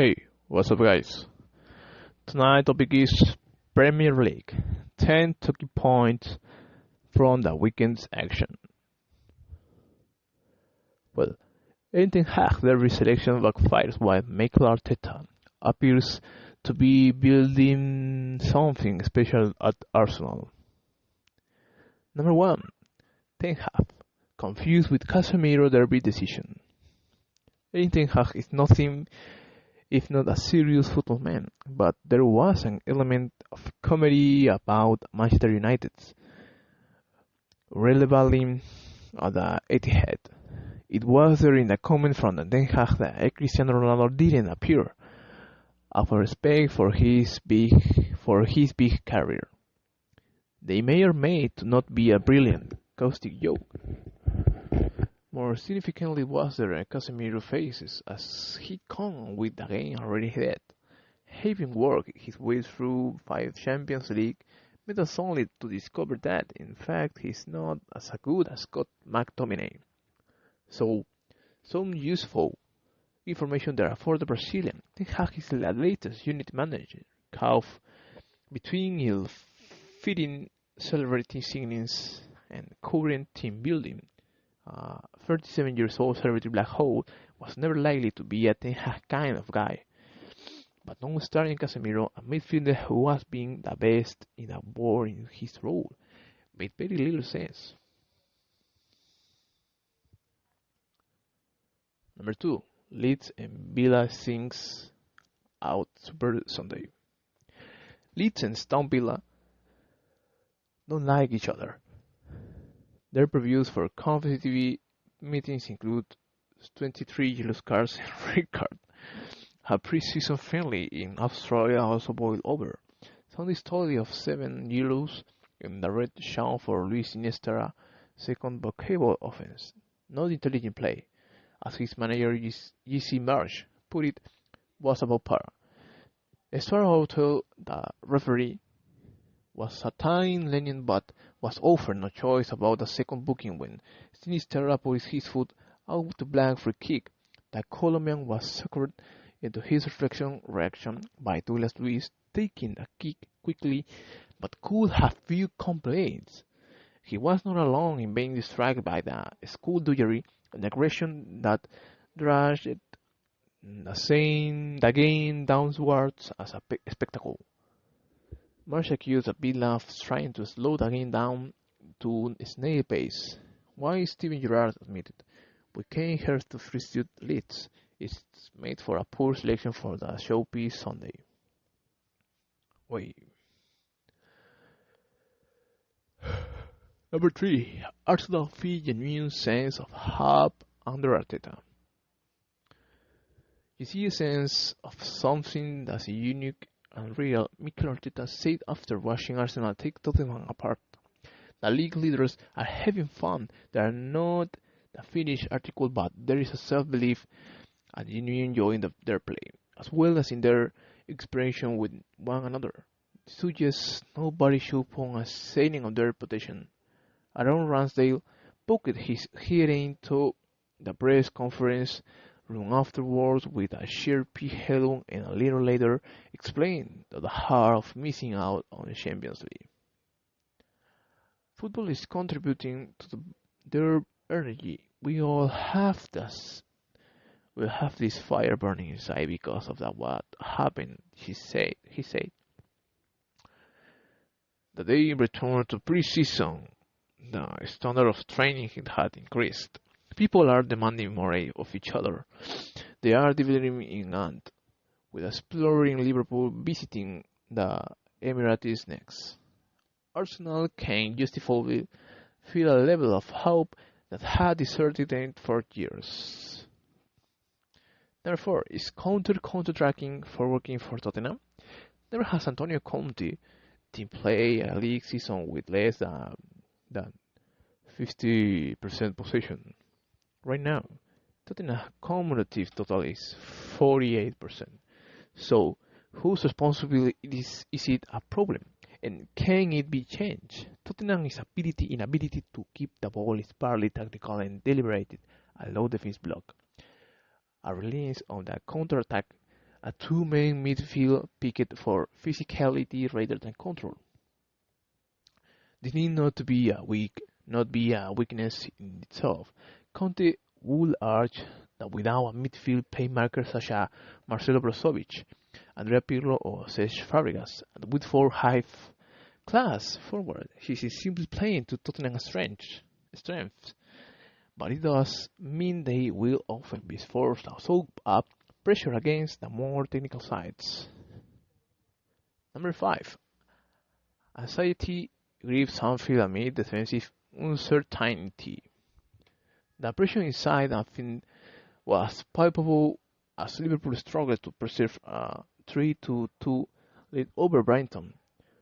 Hey, what's up guys? Tonight's topic is Premier League. 10 talking points from the weekend's action. Well, Ten Hag derby selection backfires while Mikel Arteta appears to be building something special at Arsenal. Number 1. Ten Hag confused with Casemiro derby decision. Ten Hag is nothing if not a serious football man, but there was an element of comedy about Manchester United's relevancy at the Etihad. It was during the comment from the Ten Hag that Cristiano Ronaldo didn't appear, out of respect for his big career. They may or may not be a brilliant, caustic joke. More significantly was the Casemiro faces as he come with the game already dead. Having worked his way through 5 Champions League made us only to discover that, in fact, he's not as good as Scott McTominay. So, some useful information there for the Brazilian. Ten Hag is the latest unit manager, caught between ill-fitting celebrity signings and current team building. 37 years old celebrity black hole was never likely to be a Ten Hag kind of guy. But non-starting Casemiro, a midfielder who was being the best in the world in his role, made very little sense. Number 2. Leeds and Villa sings out Super Sunday. Leeds and Aston Villa don't like each other. Their previews for competitive meetings include 23 yellow cards and red card. A pre-season friendly in Australia also boiled over. Sunday story of 7 yellows and the red shown for Luis Iniesta's second basketball offense. Not intelligent play, as his manager Jesse Marsh put it, was about par. Stuart Hotel, the referee, was a time lenient but was offered no choice about the second booking when Iniesta put his foot out to blank free kick. The Colombian was suckered into his reaction by Douglas Luiz, taking the kick quickly but could have few complaints. He was not alone in being distracted by the skullduggery and aggression that dragged the game downwards as a spectacle. Marsh accused the Villa of trying to slow the game down to snail pace, while Steven Gerrard admitted, "We came here to frustrate Leeds. It's made for a poor selection for the showpiece Sunday." Wait. Number 3. Arsenal feel genuine sense of hope under Arteta. You see a sense of something that's unique and real, Mikel Arteta said after watching Arsenal take Tottenham apart. The league leaders are having fun. They are not the finished article, but there is a self-belief and genuine joy in their play, as well as in their expression with one another. It suggests nobody should put a ceiling on their reputation. Aaron Ramsdale poked his head into the press conference room afterwards with a sheer hello and a little later explained the heart of missing out on the Champions League. Football is contributing to their energy. We all have this. We have this fire burning inside because of that what happened, he said. The day returned to pre-season, the standard of training had increased. People are demanding more of each other. They are developing in England, with exploring Liverpool visiting the Emirates next. Arsenal can justifiably feel a level of hope that had deserted them for years. Therefore, is counter-tracking for working for Tottenham? Never has Antonio Conte team play a league season with less than 50% possession. Right now, Tottenham's cumulative total is 48%. So, whose responsibility is it a problem? And can it be changed? Tottenham's inability to keep the ball is partly tactical and deliberated, a low defense block. A reliance on the counter-attack a two-man midfield picked for physicality rather than control. This need not be a weakness in itself. Conte would argue that without a midfield playmaker such as Marcelo Brozovic, Andrea Pirlo or Cesc Fabregas, and with four high-class forward, he is simply playing to Tottenham's strength. But it does mean they will often be forced to soak up pressure against the more technical sides. Number 5. Anxiety grips Anfield amid defensive uncertainty. The pressure inside Anfield was palpable as Liverpool struggled to preserve a 3-2 lead over Brighton.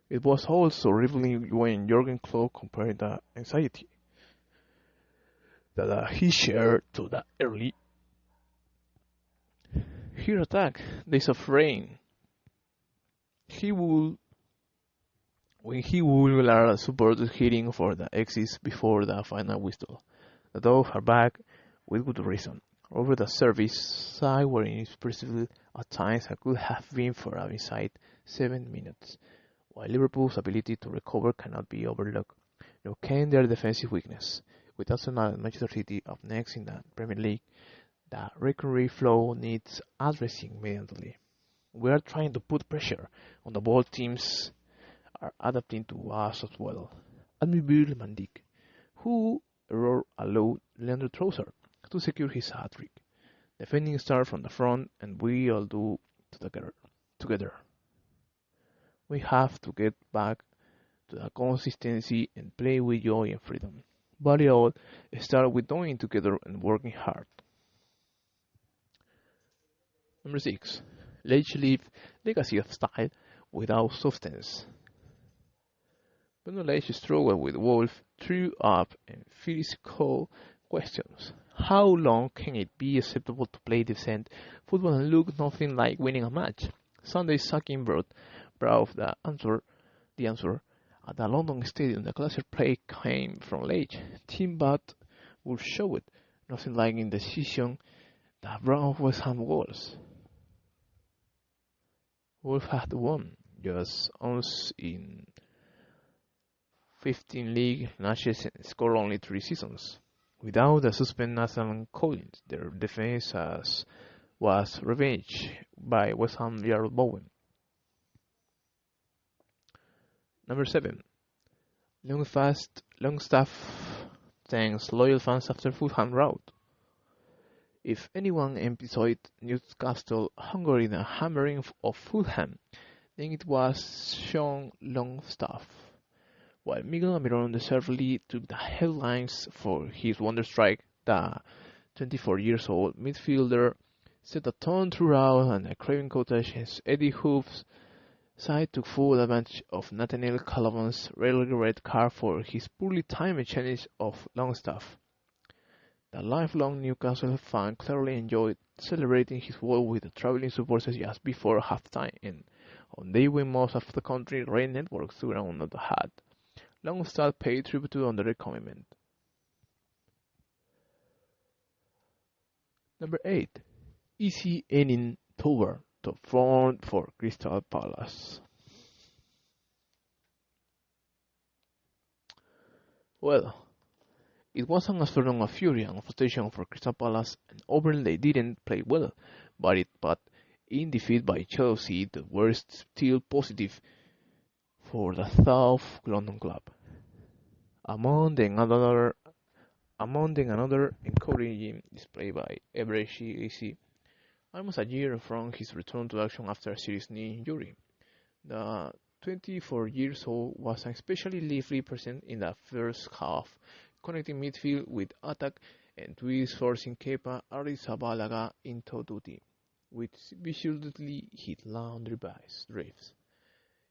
It was also revealing when Jurgen Klopp compared the anxiety that he shared to the early Here attack days of rain. When he would alert supporters hitting for the exits before the final whistle. The dogs are back with good reason. Over the service side were inexpressive at times and could have been for a inside 7 minutes, while Liverpool's ability to recover cannot be overlooked, nor can their defensive weakness. With Arsenal and Manchester City up next in the Premier League, the recovery flow needs addressing immediately. We are trying to put pressure on the ball teams are adapting to us as well. Admir Mandik, who error allowed Leandro Trossard to secure his hat-trick. Defending start from the front and we all do together. We have to get back to the consistency and play with joy and freedom. But it all starts with doing together and working hard. Number 6. Let's leave legacy of style without substance. Benolage struggled with Wolf, threw up and physical questions. How long can it be acceptable to play decent football and look nothing like winning a match? Sunday's sacking brought the answer at the London Stadium. The closer play came from late. Team Bat will show it. Nothing like indecision that brought West Ham goals. Wolf had won just once in 15 league matches and scored only 3 seasons. Without the suspended Nathan Collins, their defense was revenged by West Ham Jarrod Bowen. Number 7. Longstaff thanks loyal fans after Fulham rout. If anyone episode Newcastle hungry in a hammering of Fulham, then it was Sean Longstaff. While Miguel Almiron deservedly took the headlines for his wonder strike, the 24-year-old midfielder set a tone throughout and the Craven Cottage's Eddie Hoof's side took full advantage of Nathaniel Callaghan's red card for his poorly timed challenge of Longstaff. The lifelong Newcastle fan clearly enjoyed celebrating his goal with the travelling supporters just before halftime, and on day when most of the country red networks around the hat. Longstaff paid tribute to under the commitment. Number 8. Easy inning Tower to front for Crystal Palace. Well, it wasn't a sort of fury and frustration for Crystal Palace, and overall they didn't play well, but in defeat by Chelsea, the were still positive for the South London club. Among another encouraging display by Eberechi, almost a year from his return to action after a serious knee injury. The 24-year-old was especially lively present in the first half, connecting midfield with attack and twice forcing Kepa Arrizabalaga into duty, which visually hit laundry drifts.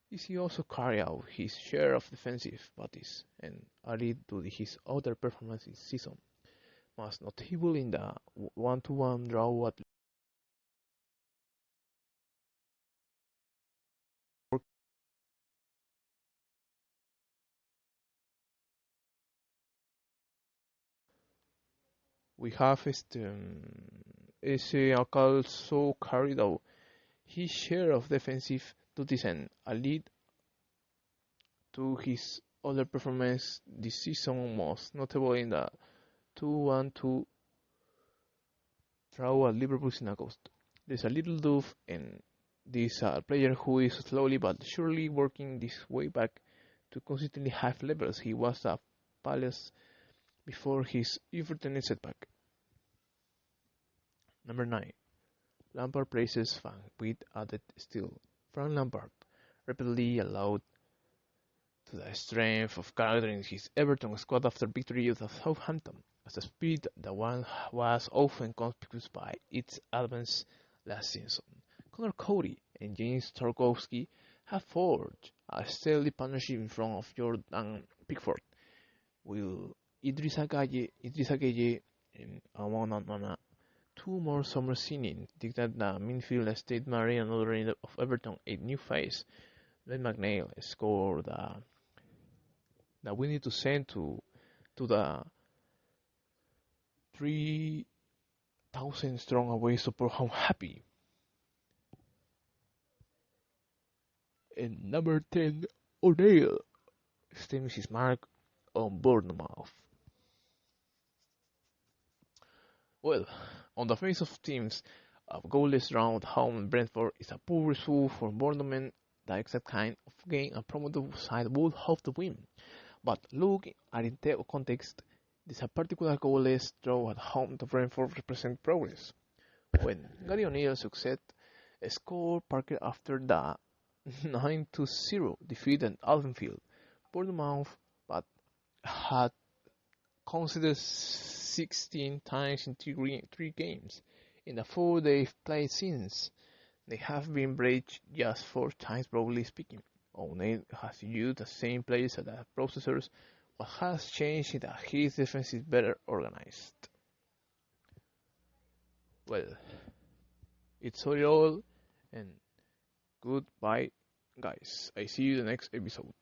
He also carried out his share of defensive duties and added to his other performances this season, most notable in the 1-1 draw at we have ese also carried out his share of defensive duties and a lead to his other performance this season, most notable in the 2-1-2 draw at Liverpool's in August. There's a little doof and this player who is slowly but surely working his way back to consistently high levels. He was at Palace before his Everton setback. Number 9. Lampard praises Van with added steel. Frank Lampard repeatedly allowed to the strength of character in his Everton squad after victory at Southampton, as a spirit that one was often conspicuous by its advance last season. Conor Cody and James Tarkowski have forged a steady partnership in front of Jordan Pickford, while Idrissa Gueye and Amon 2 more summer signings dictate the midfield estate marry another end of Everton a new face. Glenn McNeil scored that we need to send to the 3,000 strong away support home happy. And number 10, O'Neill extends his mark on Bournemouth. Well, on the face of teams, a goalless draw at home in Brentford is a poor result for Bournemouth, the exact kind of game a promoted side would hope to win. But look at in the context, this a particular goalless draw at home to Brentford represents progress. When Gary O'Neill succeeded scored Parker after the 9-0 defeat at Allenfield, Bournemouth but had conceded 16 times in three games. In the 4 they've played since, they have been breached just 4 times broadly speaking. O'Neill has used the same players as the processors. What has changed is that his defense is better organized. Well, it's all and goodbye guys. I see you in the next episode.